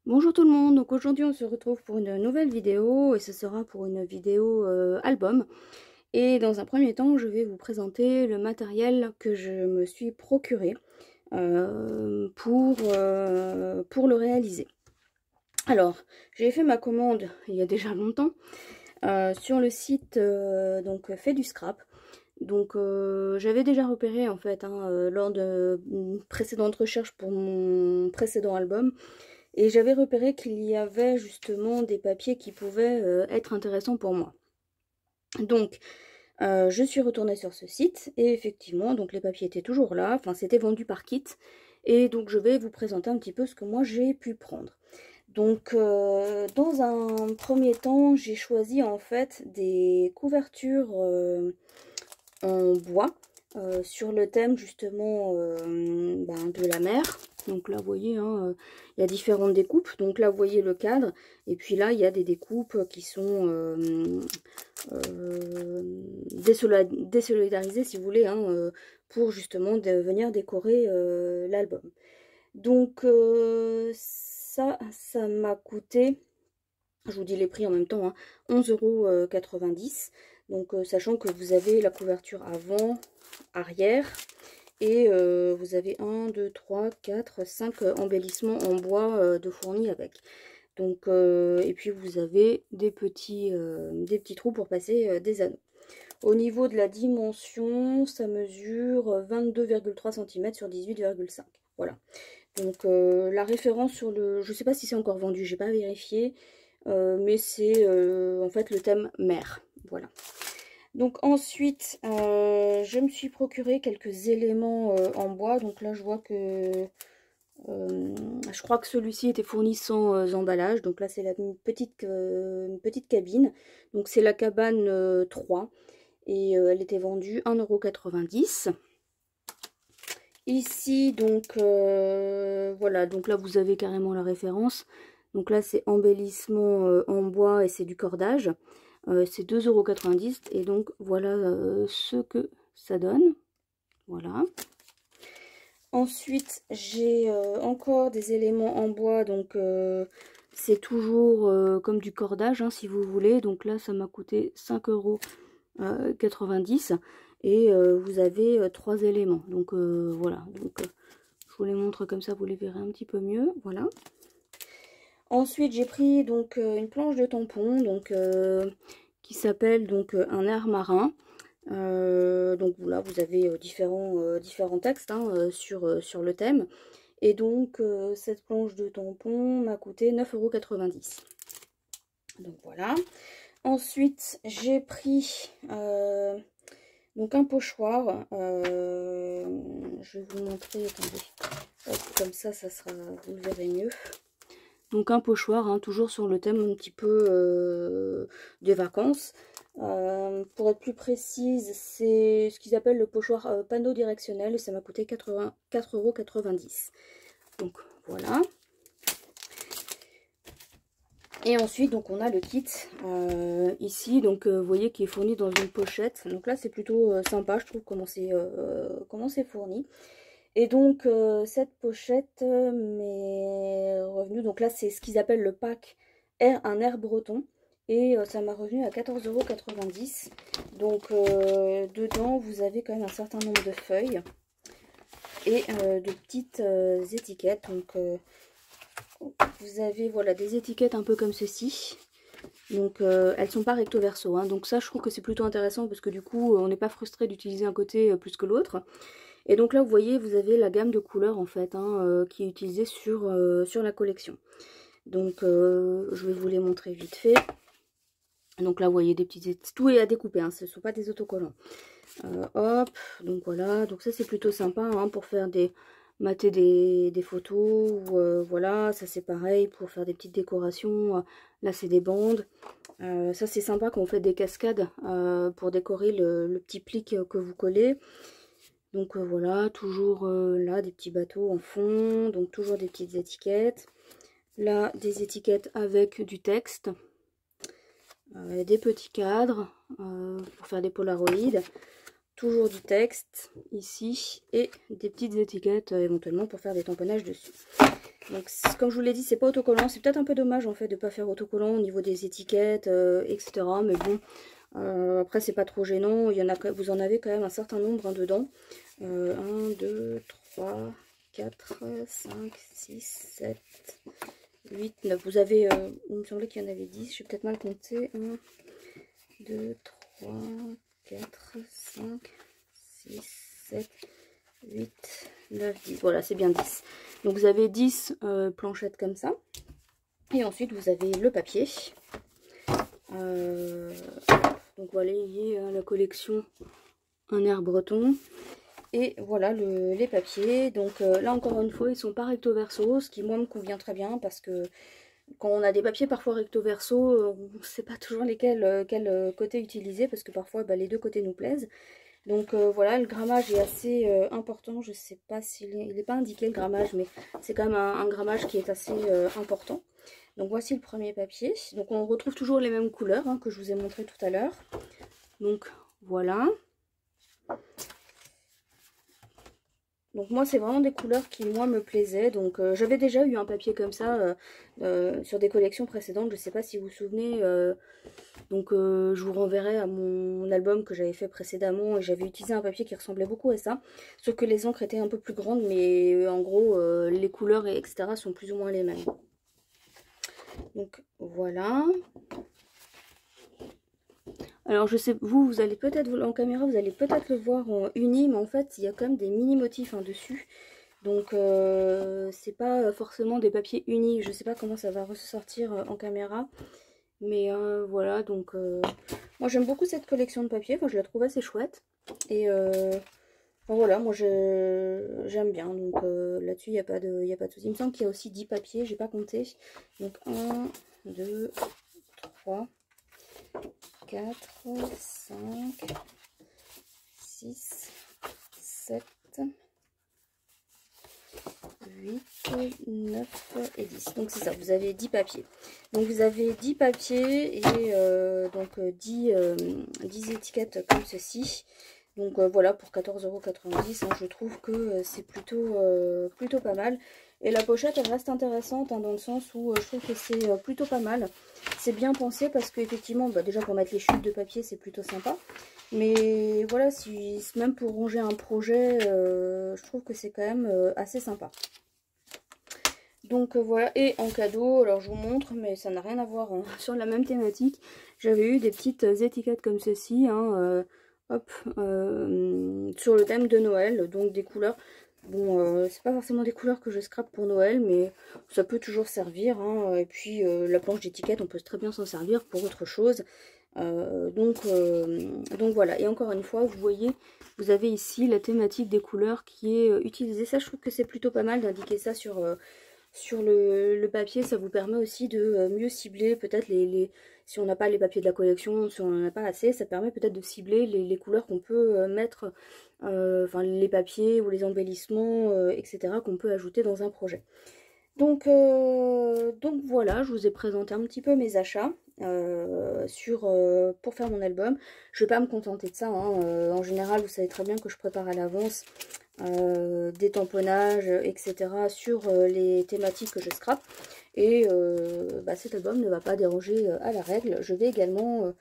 Bonjour tout le monde, donc aujourd'hui on se retrouve pour une nouvelle vidéo et ce sera pour une vidéo album. Et dans un premier temps je vais vous présenter le matériel que je me suis procuré pour le réaliser. Alors j'ai fait ma commande il y a déjà longtemps sur le site donc Fait du Scrap. Donc j'avais déjà repéré en fait lors de précédentes recherches pour mon précédent album. Et j'avais repéré qu'il y avait justement des papiers qui pouvaient être intéressants pour moi. Donc, je suis retournée sur ce site et effectivement, donc les papiers étaient toujours là. Enfin, c'était vendu par kit. Et donc, je vais vous présenter un petit peu ce que moi j'ai pu prendre. Donc, dans un premier temps, j'ai choisi en fait des couvertures en bois sur le thème justement de la mer. Donc là vous voyez il y a différentes découpes, donc là vous voyez le cadre et puis là il y a des découpes qui sont désolidarisées si vous voulez pour justement venir décorer l'album. Donc ça m'a coûté, je vous dis les prix en même temps, 11,90 €. Donc sachant que vous avez la couverture avant, arrière, et vous avez 1, 2, 3, 4, 5 embellissements en bois de fournis avec. Donc, et puis vous avez des petits trous pour passer des anneaux. Au niveau de la dimension, ça mesure 22,3 cm sur 18,5. Voilà. Donc la référence sur le... Je ne sais pas si c'est encore vendu, j'ai pas vérifié. Mais c'est en fait le thème mer. Voilà. Donc ensuite, je me suis procuré quelques éléments en bois. Donc là, je vois que je crois que celui-ci était fourni sans emballage. Donc là, c'est une petite cabine. Donc c'est la cabane 3. Et elle était vendue 1,90 €. Ici, donc voilà. Donc là, vous avez carrément la référence. Donc là, c'est embellissement en bois et c'est du cordage. C'est 2,90 € et donc voilà ce que ça donne. Voilà. Ensuite, j'ai encore des éléments en bois. Donc c'est toujours comme du cordage si vous voulez. Donc là, ça m'a coûté 5,90 € et vous avez 3 éléments. Donc voilà. Donc je vous les montre comme ça, vous les verrez un petit peu mieux. Voilà. Ensuite, j'ai pris donc une planche de tampon donc qui s'appelle donc un air marin. Donc là, vous avez différents textes sur le thème. Et donc, cette planche de tampon m'a coûté 9,90 €. Donc voilà. Ensuite, j'ai pris donc un pochoir. Je vais vous montrer, attendez. Hop, comme ça sera, vous le verrez mieux. Donc un pochoir, toujours sur le thème un petit peu des vacances. Pour être plus précise, c'est ce qu'ils appellent le pochoir panneau directionnel et ça m'a coûté 4,90 €. Donc voilà. Et ensuite, donc on a le kit ici, donc vous voyez qui est fourni dans une pochette. Donc là, c'est plutôt sympa, je trouve, comment c'est fourni. Et donc cette pochette m'est revenue, donc là c'est ce qu'ils appellent le pack un air breton. Et ça m'a revenu à 14,90 €. Donc dedans vous avez quand même un certain nombre de feuilles et de petites étiquettes. Donc vous avez voilà des étiquettes un peu comme ceci. Donc elles sont pas recto verso. Donc ça je trouve que c'est plutôt intéressant parce que du coup on n'est pas frustré d'utiliser un côté plus que l'autre. Et donc là vous voyez vous avez la gamme de couleurs en fait qui est utilisée sur la collection. Donc je vais vous les montrer vite fait. Donc là vous voyez des petites... Tout est à découper, ce ne sont pas des autocollants. Hop, donc voilà, donc ça c'est plutôt sympa pour faire mater des photos. Ou, voilà, ça c'est pareil pour faire des petites décorations. Là c'est des bandes. Ça c'est sympa quand vous faites des cascades pour décorer le petit pli que vous collez. Donc voilà, toujours là des petits bateaux en fond, donc toujours des petites étiquettes. Là des étiquettes avec du texte, des petits cadres pour faire des polaroïdes. toujours du texte ici et des petites étiquettes éventuellement pour faire des tamponnages dessus. Donc comme je vous l'ai dit, c'est pas autocollant, c'est peut-être un peu dommage en fait de pas faire autocollant au niveau des étiquettes, etc. Mais bon, après c'est pas trop gênant, il y en a, vous en avez quand même un certain nombre hein, dedans. 1, 2, 3, 4, 5, 6, 7, 8, 9. Vous avez, il me semblait qu'il y en avait 10, j'ai peut-être mal compté. 1, 2, 3, 4, 5, 6, 7, 8, 9, 10. Voilà, c'est bien 10. Donc vous avez 10 planchettes comme ça. Et ensuite vous avez le papier. Donc voilà, il y a la collection Un air breton. Et voilà les papiers. Donc là encore une fois, ils sont pas recto verso, ce qui moi me convient très bien parce que quand on a des papiers parfois recto verso, on ne sait pas toujours quel côté utiliser parce que parfois bah, les deux côtés nous plaisent. Donc voilà, le grammage est assez important. Je sais pas s'il n'est pas indiqué le grammage, mais c'est quand même un grammage qui est assez important. Donc voici le premier papier. Donc on retrouve toujours les mêmes couleurs hein, que je vous ai montré tout à l'heure. Donc voilà. Donc moi c'est vraiment des couleurs qui moi me plaisaient. Donc j'avais déjà eu un papier comme ça sur des collections précédentes. Je ne sais pas si vous vous souvenez. Donc je vous renverrai à mon album que j'avais fait précédemment. Et j'avais utilisé un papier qui ressemblait beaucoup à ça. Sauf que les encres étaient un peu plus grandes. Mais en gros les couleurs etc. sont plus ou moins les mêmes. Donc voilà. Alors je sais, vous allez peut-être, en caméra, vous allez peut-être le voir en uni, mais en fait il y a quand même des mini motifs hein, dessus. Donc c'est pas forcément des papiers unis, je sais pas comment ça va ressortir en caméra. Mais voilà, donc moi j'aime beaucoup cette collection de papiers, enfin, je la trouve assez chouette. Et enfin, voilà, moi j'aime bien, donc là-dessus il n'y a pas de souci. Il me semble qu'il y a aussi 10 papiers, j'ai pas compté. Donc 1, 2, 3... 4, 5, 6, 7, 8, 9 et 10. Donc c'est ça, vous avez 10 papiers. Donc vous avez 10 papiers et donc 10 étiquettes comme ceci. Donc voilà, pour 14,90 €, hein, je trouve que c'est plutôt pas mal. Et la pochette, elle reste intéressante hein, dans le sens où je trouve que c'est plutôt pas mal. C'est bien pensé parce qu'effectivement, bah, déjà pour mettre les chutes de papier, c'est plutôt sympa. Mais voilà, même pour ranger un projet, je trouve que c'est quand même assez sympa. Donc voilà, et en cadeau, alors je vous montre, mais ça n'a rien à voir hein, sur la même thématique. J'avais eu des petites étiquettes comme ceci, hein, hop, sur le thème de Noël, donc des couleurs. Bon, c'est pas forcément des couleurs que je scrape pour Noël, mais ça peut toujours servir. Hein. Et puis la planche d'étiquette, on peut très bien s'en servir pour autre chose. Donc voilà, et encore une fois, vous voyez, vous avez ici la thématique des couleurs qui est utilisée. Ça, je trouve que c'est plutôt pas mal d'indiquer ça sur le papier. Ça vous permet aussi de mieux cibler peut-être si on n'a pas les papiers de la collection, si on n'en a pas assez, ça permet peut-être de cibler les couleurs qu'on peut mettre, enfin les papiers ou les embellissements, etc. qu'on peut ajouter dans un projet. Donc voilà, je vous ai présenté un petit peu mes achats pour faire mon album. Je ne vais pas me contenter de ça, hein. En général, vous savez très bien que je prépare à l'avance des tamponnages, etc. sur les thématiques que je scrape. Et bah, cet album ne va pas déroger à la règle. Je vais également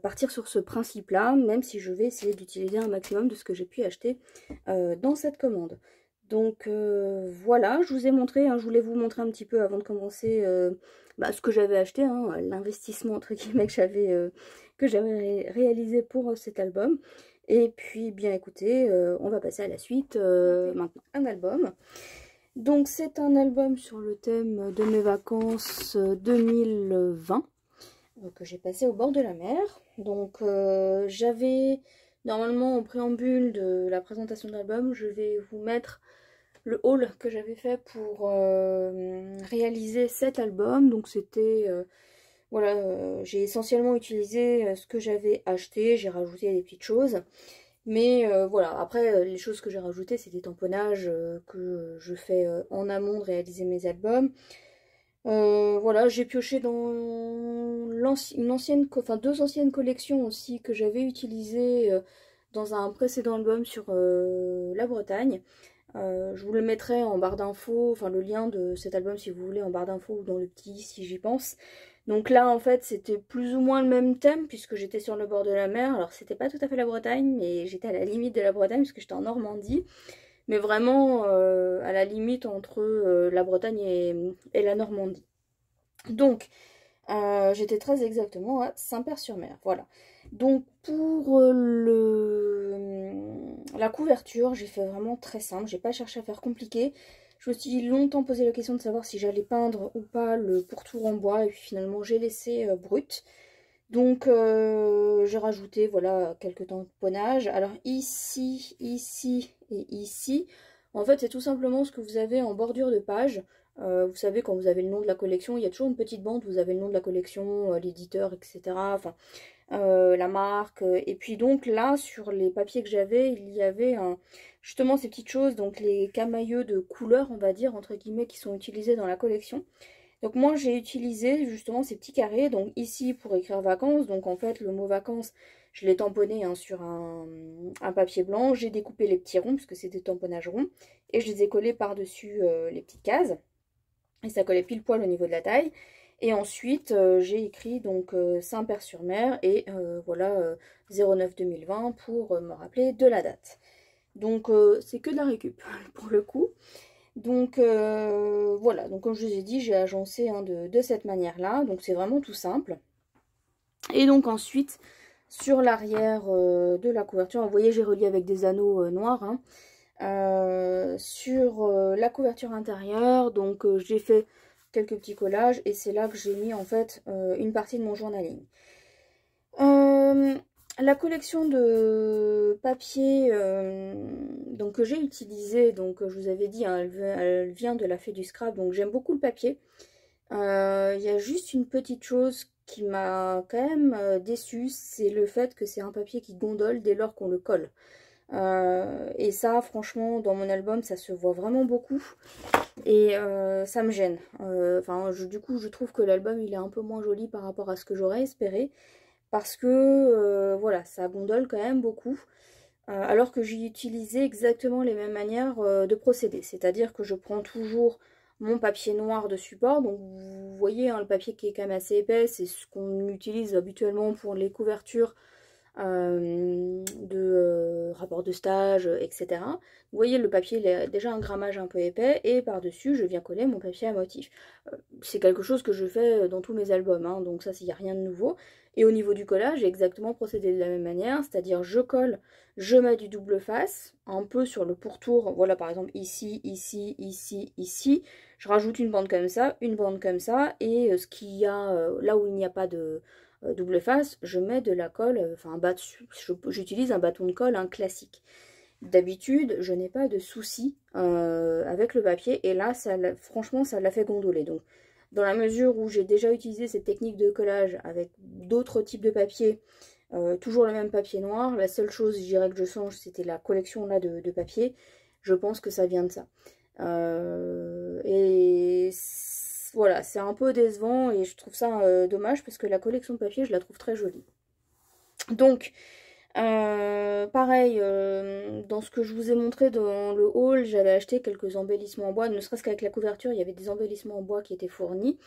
partir sur ce principe-là, même si je vais essayer d'utiliser un maximum de ce que j'ai pu acheter dans cette commande. Donc voilà, je vous ai montré, hein, je voulais vous montrer un petit peu avant de commencer bah, ce que j'avais acheté, hein, l'investissement entre guillemets que j'avais réalisé pour cet album. Et puis bien écoutez, on va passer à la suite maintenant. Un album. Donc c'est un album sur le thème de mes vacances 2020 que j'ai passé au bord de la mer. Donc j'avais normalement en préambule de la présentation de l'album, je vais vous mettre le haul que j'avais fait pour réaliser cet album. Donc c'était voilà, j'ai essentiellement utilisé ce que j'avais acheté, j'ai rajouté des petites choses. Mais voilà, après les choses que j'ai rajoutées, c'est des tamponnages que je fais en amont de réaliser mes albums. Voilà, j'ai pioché dans deux anciennes collections aussi que j'avais utilisées dans un précédent album sur la Bretagne. Je vous le mettrai en barre d'infos, enfin le lien de cet album si vous voulez en barre d'infos ou dans le petit si j'y pense. Donc là en fait c'était plus ou moins le même thème puisque j'étais sur le bord de la mer. Alors c'était pas tout à fait la Bretagne mais j'étais à la limite de la Bretagne puisque j'étais en Normandie. Mais vraiment à la limite entre la Bretagne et la Normandie. Donc j'étais très exactement à Saint-Père-sur-Mer, voilà. Donc pour la couverture, j'ai fait vraiment très simple, j'ai pas cherché à faire compliqué. Je me suis longtemps posé la question de savoir si j'allais peindre ou pas le pourtour en bois, et puis finalement j'ai laissé brut. Donc j'ai rajouté voilà quelques tamponnages. Alors ici, ici et ici, en fait c'est tout simplement ce que vous avez en bordure de page. Vous savez quand vous avez le nom de la collection, il y a toujours une petite bande, vous avez le nom de la collection, l'éditeur, etc. Enfin la marque. Et puis donc là sur les papiers que j'avais, il y avait justement ces petites choses, donc les camaïeux de couleur on va dire entre guillemets qui sont utilisés dans la collection. Donc moi j'ai utilisé justement ces petits carrés, donc ici pour écrire vacances, donc en fait le mot vacances je l'ai tamponné sur un papier blanc, j'ai découpé les petits ronds puisque c'est des tamponnages ronds et je les ai collés par-dessus les petites cases et ça collait pile poil au niveau de la taille. Et ensuite j'ai écrit donc Saint-Père-sur-Mer et voilà 09-2020 pour me rappeler de la date. Donc c'est que de la récup pour le coup. Donc voilà, donc comme je vous ai dit, j'ai agencé de cette manière-là, donc c'est vraiment tout simple. Et donc ensuite, sur l'arrière de la couverture, vous voyez j'ai relié avec des anneaux noirs, hein. Sur la couverture intérieure, donc j'ai fait quelques petits collages et c'est là que j'ai mis en fait une partie de mon journaling. La collection de papier donc, que j'ai utilisé, donc je vous avais dit, hein, elle vient de la Fée du Scrap, donc j'aime beaucoup le papier. Il y a juste une petite chose qui m'a quand même déçue, c'est le fait que c'est un papier qui gondole dès lors qu'on le colle. Et ça, franchement, dans mon album, ça se voit vraiment beaucoup. Et ça me gêne. Du coup, je trouve que l'album, il est un peu moins joli par rapport à ce que j'aurais espéré. Parce que, voilà, ça gondole quand même beaucoup. Alors que j'ai utilisé exactement les mêmes manières de procéder. C'est-à-dire que je prends toujours mon papier noir de support. Donc vous voyez, hein, le papier qui est quand même assez épais, c'est ce qu'on utilise habituellement pour les couvertures de rapports de stage, etc. Vous voyez, le papier il a déjà un grammage un peu épais et par-dessus je viens coller mon papier à motif. C'est quelque chose que je fais dans tous mes albums, hein, donc ça, il n'y a rien de nouveau. Et au niveau du collage, j'ai exactement procédé de la même manière, c'est-à-dire je colle, je mets du double face, un peu sur le pourtour, voilà par exemple ici, ici, ici, ici. Je rajoute une bande comme ça, une bande comme ça, et ce qu'il y a là où il n'y a pas de double face, je mets de la colle, enfin j'utilise un bâton de colle, un classique. D'habitude, je n'ai pas de soucis avec le papier, et là, franchement, ça l'a fait gondoler. Donc, dans la mesure où j'ai déjà utilisé cette technique de collage avec d'autres types de papier, toujours le même papier noir, la seule chose, je dirais que je change, c'était la collection là de papier. Je pense que ça vient de ça. Et voilà, c'est un peu décevant et je trouve ça dommage parce que la collection de papier, je la trouve très jolie. Donc, pareil, dans ce que je vous ai montré dans le haul, j'avais acheté quelques embellissements en bois, ne serait-ce qu'avec la couverture, il y avait des embellissements en bois qui étaient fournis.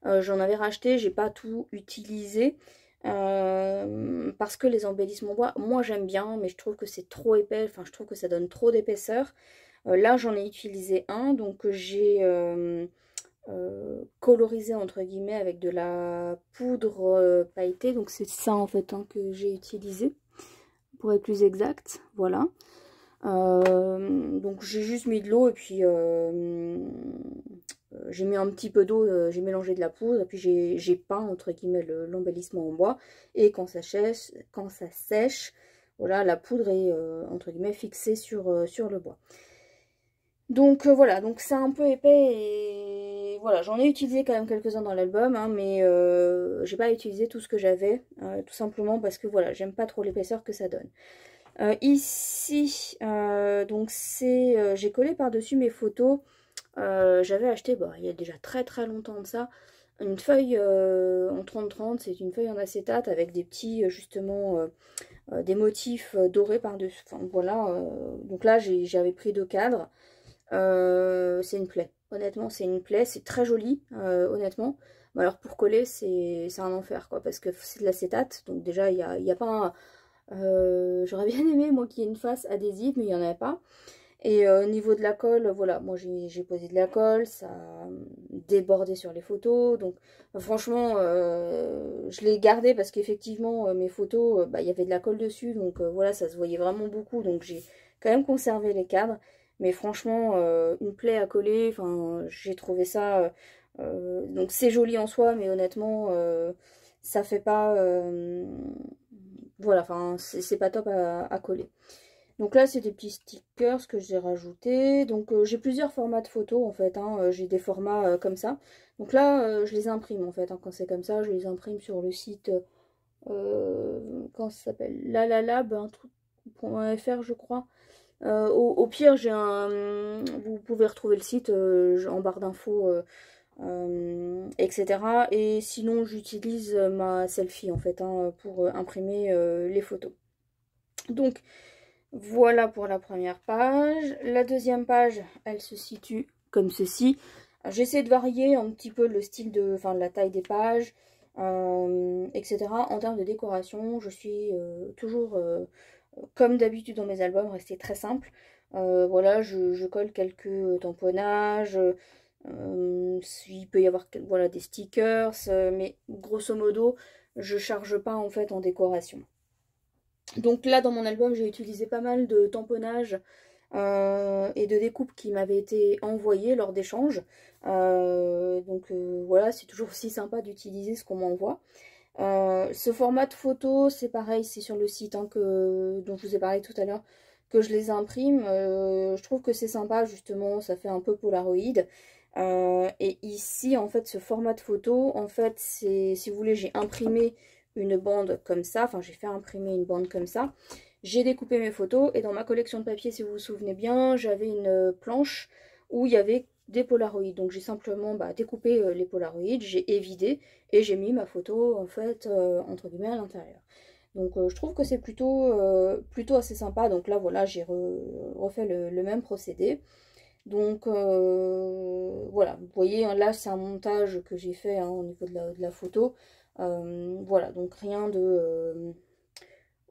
J'en avais racheté, j'ai pas tout utilisé. Parce que les embellissements en bois, moi j'aime bien, mais je trouve que c'est trop épais, enfin je trouve que ça donne trop d'épaisseur. Là j'en ai utilisé un, donc j'ai colorisé entre guillemets avec de la poudre pailletée, donc c'est ça en fait hein, que j'ai utilisé pour être plus exact, voilà. Donc j'ai juste mis de l'eau et puis j'ai mis un petit peu d'eau, j'ai mélangé de la poudre et puis j'ai peint entre guillemets l'embellissement en bois et quand ça sèche, voilà, la poudre est entre guillemets fixée sur le bois. Donc voilà, donc c'est un peu épais et voilà, j'en ai utilisé quand même quelques-uns dans l'album, hein, mais j'ai pas utilisé tout ce que j'avais, tout simplement parce que voilà, j'aime pas trop l'épaisseur que ça donne. Ici, donc c'est, j'ai collé par-dessus mes photos j'avais acheté, bah, il y a déjà très très longtemps de ça, une feuille en 30-30, c'est une feuille en acétate avec des petits, justement, des motifs dorés par-dessus. Enfin, voilà, donc là j'avais pris 2 cadres. C'est une plaie. Honnêtement, c'est une plaie. C'est très joli, honnêtement. Mais alors pour coller, c'est un enfer, quoi. Parce que c'est de l'acétate. Donc déjà, il y a pas un... j'aurais bien aimé, moi, qu'il y ait une face adhésive, mais il n'y en avait pas. Et au niveau de la colle, voilà, moi j'ai posé de la colle, ça a débordé sur les photos. Donc franchement, je l'ai gardé parce qu'effectivement, mes photos, bah, il y avait de la colle dessus. Donc voilà, ça se voyait vraiment beaucoup. Donc j'ai quand même conservé les cadres. Mais franchement, une plaie à coller, enfin, j'ai trouvé ça... donc c'est joli en soi, mais honnêtement, ça fait pas... voilà, enfin, c'est pas top à coller. Donc là, c'est des petits stickers que j'ai rajoutés. Donc j'ai plusieurs formats de photos en fait, hein. J'ai des formats comme ça. Donc là, je les imprime en fait, hein. Quand c'est comme ça, je les imprime sur le site, comment ça s'appelle, Lalalab, un truc.fr je crois. Au pire, vous pouvez retrouver le site en barre d'infos, etc. Et sinon, j'utilise ma selfie en fait, hein, pour imprimer les photos. Donc voilà pour la première page. La deuxième page, elle se situe comme ceci. J'essaie de varier un petit peu le style enfin, la taille des pages, etc. En termes de décoration, je suis toujours, comme d'habitude dans mes albums, rester très simple. Voilà, je colle quelques tamponnages. Il peut y avoir, voilà, des stickers, mais grosso modo, je charge pas en fait en décoration. Donc là, dans mon album, j'ai utilisé pas mal de tamponnages et de découpes qui m'avaient été envoyées lors d'échanges. Voilà, c'est toujours aussi sympa d'utiliser ce qu'on m'envoie. Ce format de photo, c'est pareil, c'est sur le site, hein, dont je vous ai parlé tout à l'heure, que je les imprime. Je trouve que c'est sympa, justement, ça fait un peu Polaroid. Et ici, en fait, ce format de photo, en fait, c'est, si vous voulez, j'ai imprimé une bande comme ça, enfin j'ai fait imprimer une bande comme ça, j'ai découpé mes photos et dans ma collection de papier, si vous vous souvenez bien, j'avais une planche où il y avait des polaroïds, donc j'ai simplement découpé les polaroïds, j'ai évidé et j'ai mis ma photo en fait entre guillemets à l'intérieur. Donc je trouve que c'est plutôt assez sympa. Donc là voilà, j'ai refait le même procédé. Donc voilà, vous voyez, hein, là c'est un montage que j'ai fait, hein, au niveau de la photo. Voilà, donc rien de...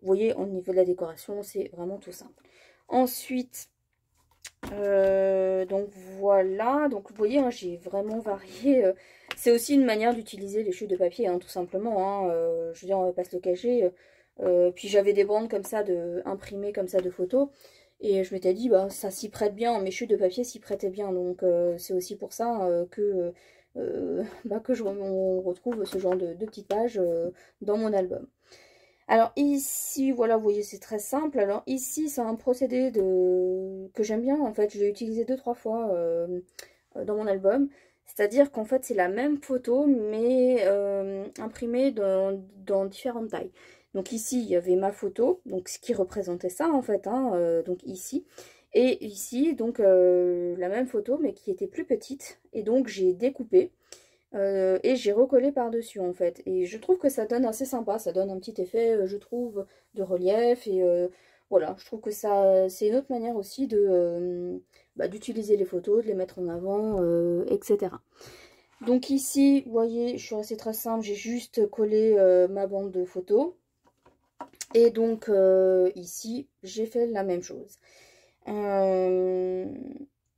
vous voyez, au niveau de la décoration, c'est vraiment tout simple. Ensuite, donc voilà, donc vous voyez, hein, j'ai vraiment varié. C'est aussi une manière d'utiliser les chutes de papier, hein, tout simplement. Hein, je veux dire, on va pas se le cacher. Puis j'avais des bandes comme ça, imprimées comme ça de photos. Et je m'étais dit, bah, ça s'y prête bien, mes chutes de papier s'y prêtaient bien. Donc c'est aussi pour ça que on retrouve ce genre de petites pages dans mon album. Alors ici, voilà, vous voyez, c'est très simple. Alors ici, c'est un procédé que j'aime bien, en fait. Je l'ai utilisé 2-3 fois dans mon album. C'est-à-dire qu'en fait, c'est la même photo, mais imprimée dans différentes tailles. Donc ici, il y avait ma photo, donc ce qui représentait ça, en fait, hein, donc ici. Et ici, donc, la même photo, mais qui était plus petite. Et donc, j'ai découpé. Et j'ai recollé par-dessus en fait. Et je trouve que ça donne assez sympa, ça donne un petit effet, je trouve, de relief. Et voilà, je trouve que ça, c'est une autre manière aussi d'utiliser les photos, de les mettre en avant, etc. Donc ici, vous voyez, je suis restée très simple, j'ai juste collé ma bande de photos. Et donc ici, j'ai fait la même chose.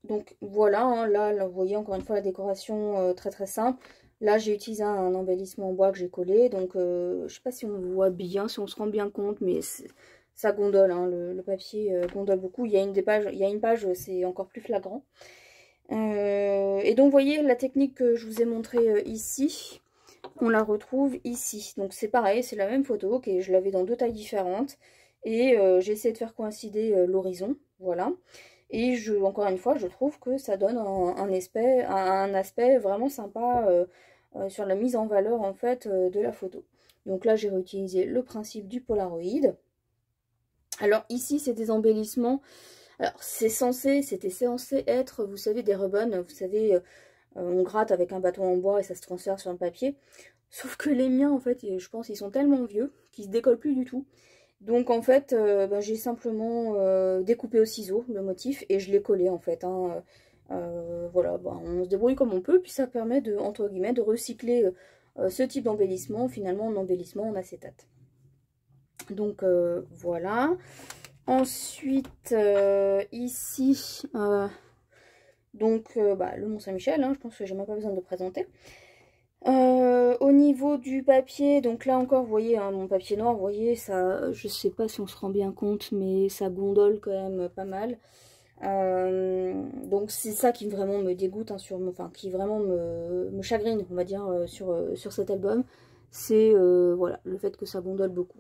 Donc voilà, hein, là, vous voyez encore une fois la décoration très très simple. Là j'ai utilisé un embellissement en bois que j'ai collé, donc je sais pas si on voit bien, si on se rend bien compte, mais ça gondole, hein, le papier gondole beaucoup. Il y a une page, c'est encore plus flagrant. Et donc vous voyez la technique que je vous ai montrée ici, on la retrouve ici. Donc c'est pareil, c'est la même photo, que je l'avais dans 2 tailles différentes. Et j'ai essayé de faire coïncider l'horizon, voilà. Et encore une fois, je trouve que ça donne un aspect vraiment sympa sur la mise en valeur en fait de la photo. Donc là, j'ai réutilisé le principe du Polaroid. Alors ici, c'est des embellissements. Alors c'était censé être, vous savez, des ribbons, vous savez, on gratte avec un bâton en bois et ça se transfère sur le papier. Sauf que les miens, en fait, je pense, ils sont tellement vieux qu'ils se décollent plus du tout. Donc en fait, j'ai simplement découpé au ciseau le motif et je l'ai collé en fait. Hein. Voilà, on se débrouille comme on peut, puis ça permet de, entre guillemets, de recycler ce type d'embellissement finalement en embellissement en acétate. Donc voilà. Ensuite, ici, le Mont-Saint-Michel, hein, je pense que j'ai même pas besoin de le présenter. Au niveau du papier, donc là encore, vous voyez, hein, mon papier noir, vous voyez, ça, je sais pas si on se rend bien compte, mais ça gondole quand même pas mal. Donc c'est ça qui vraiment me dégoûte, hein, qui vraiment me chagrine, on va dire, sur cet album. C'est voilà, le fait que ça gondole beaucoup.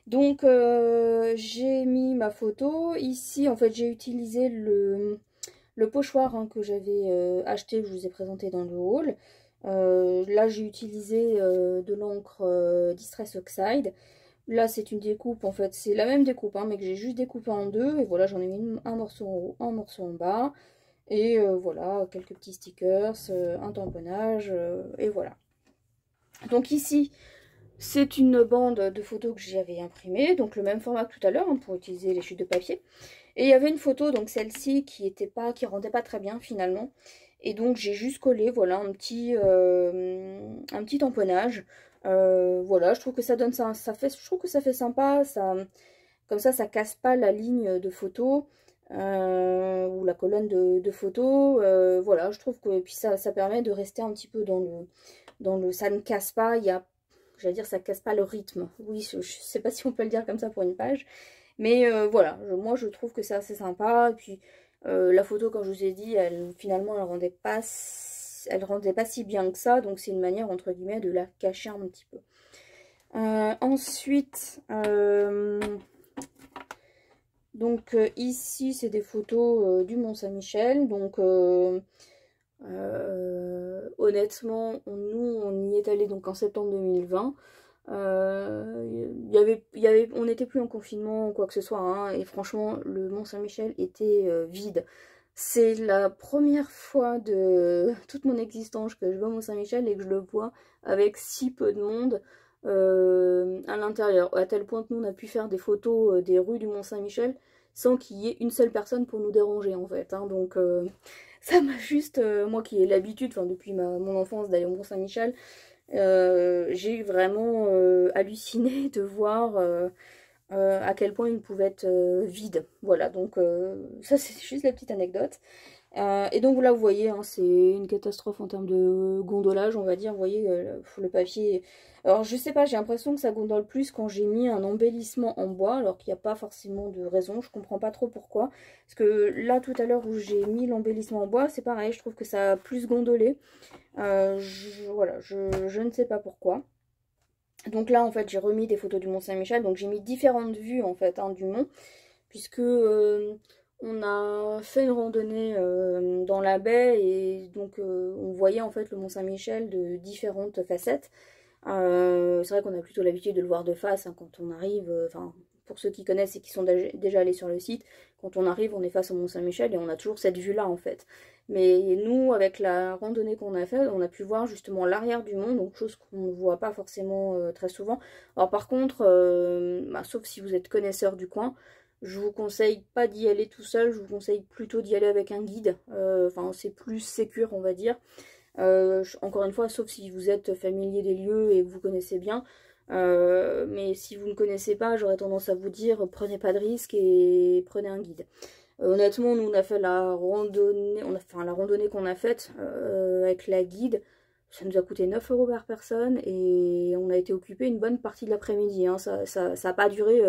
Donc j'ai mis ma photo. Ici, en fait, j'ai utilisé le pochoir, hein, que j'avais acheté, que je vous ai présenté dans le haul. Là, j'ai utilisé de l'encre Distress Oxide. Là, c'est une découpe, en fait, c'est la même découpe, hein, mais que j'ai juste découpé en deux. Et voilà, j'en ai mis un morceau en haut, un morceau en bas. Et voilà, quelques petits stickers, un tamponnage, et voilà. Donc ici, c'est une bande de photos que j'avais imprimée, donc le même format que tout à l'heure, hein, pour utiliser les chutes de papier. Et il y avait une photo, donc celle-ci, qui rendait pas très bien finalement. Et donc j'ai juste collé, voilà, un petit tamponnage. Voilà, je trouve que ça donne je trouve que ça fait sympa, comme ça casse pas la ligne de photo, ou la colonne de photos. Voilà, je trouve que, et puis ça permet de rester un petit peu ça ne casse pas, j'allais dire, ça casse pas le rythme. Oui, je sais pas si on peut le dire comme ça pour une page. Mais voilà, moi je trouve que c'est assez sympa. Et puis la photo, comme je vous ai dit, finalement elle rendait pas si bien que ça. Donc c'est une manière, entre guillemets, de la cacher un petit peu. Ensuite, donc ici c'est des photos du Mont-Saint-Michel. Donc honnêtement, nous on y est allé donc en septembre 2020. On n'était plus en confinement ou quoi que ce soit, hein, et franchement le Mont-Saint-Michel était vide. C'est la première fois de toute mon existence que je vois Mont-Saint-Michel et que je le vois avec si peu de monde à l'intérieur, à tel point que nous on a pu faire des photos des rues du Mont-Saint-Michel sans qu'il y ait une seule personne pour nous déranger en fait, hein. Donc ça m'a juste, moi qui ai l'habitude, depuis mon enfance d'aller au Mont-Saint-Michel, j'ai vraiment halluciné de voir à quel point il pouvait être vide. Voilà, donc ça c'est juste la petite anecdote. Et donc là vous voyez, hein, c'est une catastrophe en termes de gondolage, on va dire. Vous voyez, le papier. Alors je sais pas, j'ai l'impression que ça gondole plus quand j'ai mis un embellissement en bois, alors qu'il n'y a pas forcément de raison, je comprends pas trop pourquoi. Parce que là tout à l'heure où j'ai mis l'embellissement en bois, c'est pareil, je trouve que ça a plus gondolé. Voilà, je ne sais pas pourquoi. Donc là en fait j'ai remis des photos du Mont Saint-Michel, donc j'ai mis différentes vues en fait, hein, du mont, puisque on a fait une randonnée dans la baie et donc on voyait en fait le Mont Saint-Michel de différentes facettes. C'est vrai qu'on a plutôt l'habitude de le voir de face, hein, quand on arrive, pour ceux qui connaissent et qui sont déjà allés sur le site, quand on arrive on est face au Mont Saint-Michel et on a toujours cette vue là en fait. Mais nous, avec la randonnée qu'on a faite, on a pu voir justement l'arrière du mont, donc chose qu'on ne voit pas forcément très souvent. Alors par contre, sauf si vous êtes connaisseur du coin, je vous conseille pas d'y aller tout seul, je vous conseille plutôt d'y aller avec un guide. C'est plus sécure, on va dire. Encore une fois, sauf si vous êtes familier des lieux et que vous connaissez bien. Mais si vous ne connaissez pas, j'aurais tendance à vous dire, prenez pas de risques et prenez un guide. Honnêtement, nous on a fait la randonnée, la randonnée qu'on a faite avec la guide, ça nous a coûté 9 € par personne et on a été occupé une bonne partie de l'après-midi, hein. Ça a pas duré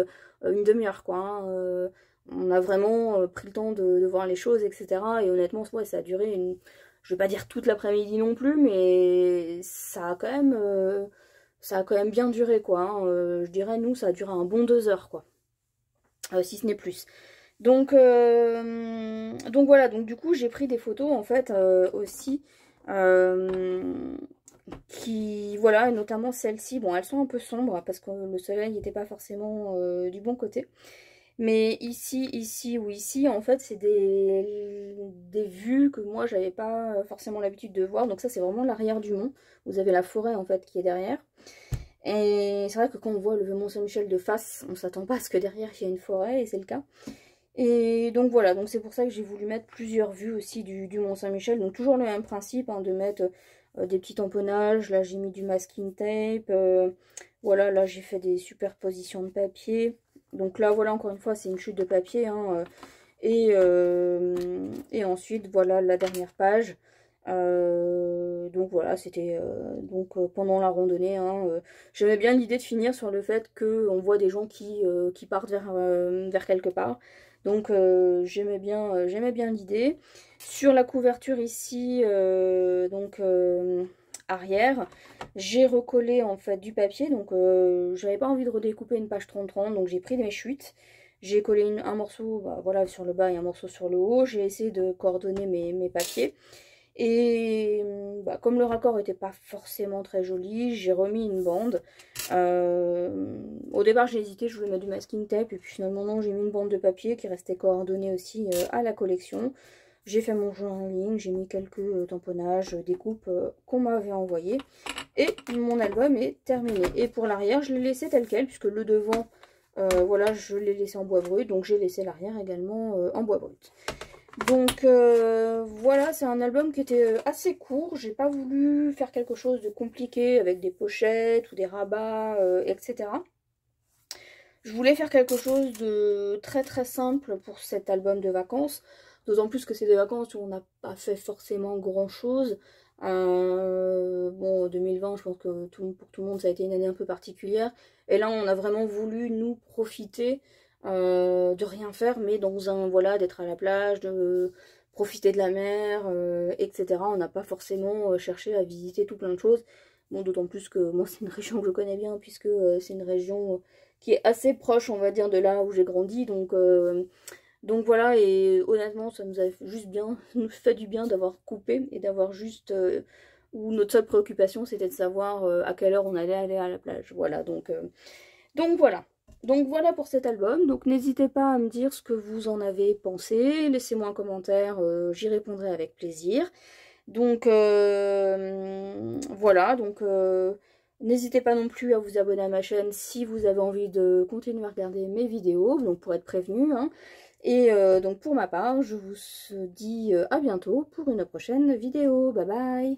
une demi-heure quoi, hein. On a vraiment pris le temps de voir les choses, etc. Et honnêtement, ouais, ça a duré je vais pas dire toute l'après-midi non plus, mais ça a quand même bien duré quoi, hein. Je dirais, nous, ça a duré un bon 2 heures quoi, si ce n'est plus. Donc voilà, donc du coup j'ai pris des photos en fait aussi voilà, et notamment celles-ci, bon elles sont un peu sombres parce que le soleil n'était pas forcément du bon côté, Mais ici ou ici, en fait, c'est des vues que moi, j'avais pas forcément l'habitude de voir. Donc ça, c'est vraiment l'arrière du mont. Vous avez la forêt, en fait, qui est derrière. Et c'est vrai que quand on voit le Mont Saint-Michel de face, on s'attend pas à ce que derrière, il y ait une forêt, et c'est le cas. Et donc voilà, donc c'est pour ça que j'ai voulu mettre plusieurs vues aussi du Mont Saint-Michel. Donc toujours le même principe, hein, de mettre des petits tamponnages. Là, j'ai mis du masking tape. Voilà, là, j'ai fait des superpositions de papier. Donc là, voilà, encore une fois, c'est une chute de papier, hein, et ensuite, voilà la dernière page. Donc voilà, c'était pendant la randonnée, hein, j'aimais bien l'idée de finir sur le fait qu'on voit des gens qui partent vers quelque part. Donc j'aimais bien l'idée. Sur la couverture ici, arrière, j'ai recollé en fait du papier. Donc j'avais pas envie de redécouper une page 30-30, donc j'ai pris mes chutes. J'ai collé un morceau, bah, voilà, sur le bas et un morceau sur le haut. J'ai essayé de coordonner mes papiers. Et bah, comme le raccord n'était pas forcément très joli, j'ai remis une bande. Au départ j'ai hésité, je voulais mettre du masking tape. Et puis finalement non, j'ai mis une bande de papier qui restait coordonnée aussi à la collection. J'ai fait mon journaling, j'ai mis quelques tamponnages, découpes qu'on m'avait envoyées. Et mon album est terminé. Et pour l'arrière, je l'ai laissé tel quel, puisque le devant, voilà, je l'ai laissé en bois brut. Donc j'ai laissé l'arrière également en bois brut. Donc voilà, c'est un album qui était assez court. J'ai pas voulu faire quelque chose de compliqué avec des pochettes ou des rabats, etc. Je voulais faire quelque chose de très très simple pour cet album de vacances. D'autant plus que c'est des vacances où on n'a pas fait forcément grand chose. Bon, 2020, je pense que pour tout le monde, ça a été une année un peu particulière. Et là, on a vraiment voulu nous profiter de rien faire, mais dans un, voilà, d'être à la plage, de profiter de la mer, etc. On n'a pas forcément cherché à visiter tout plein de choses. Bon, d'autant plus que moi, c'est une région que je connais bien, puisque c'est une région qui est assez proche, on va dire, de là où j'ai grandi. Donc voilà, et honnêtement, ça nous a juste bien, nous fait du bien d'avoir coupé et d'avoir juste... où notre seule préoccupation, c'était de savoir à quelle heure on allait aller à la plage. Voilà, donc voilà. Donc voilà pour cet album. Donc n'hésitez pas à me dire ce que vous en avez pensé. Laissez-moi un commentaire, j'y répondrai avec plaisir. Donc voilà, donc n'hésitez pas non plus à vous abonner à ma chaîne si vous avez envie de continuer à regarder mes vidéos, donc pour être prévenu, hein. Et donc pour ma part, je vous dis à bientôt pour une prochaine vidéo. Bye bye!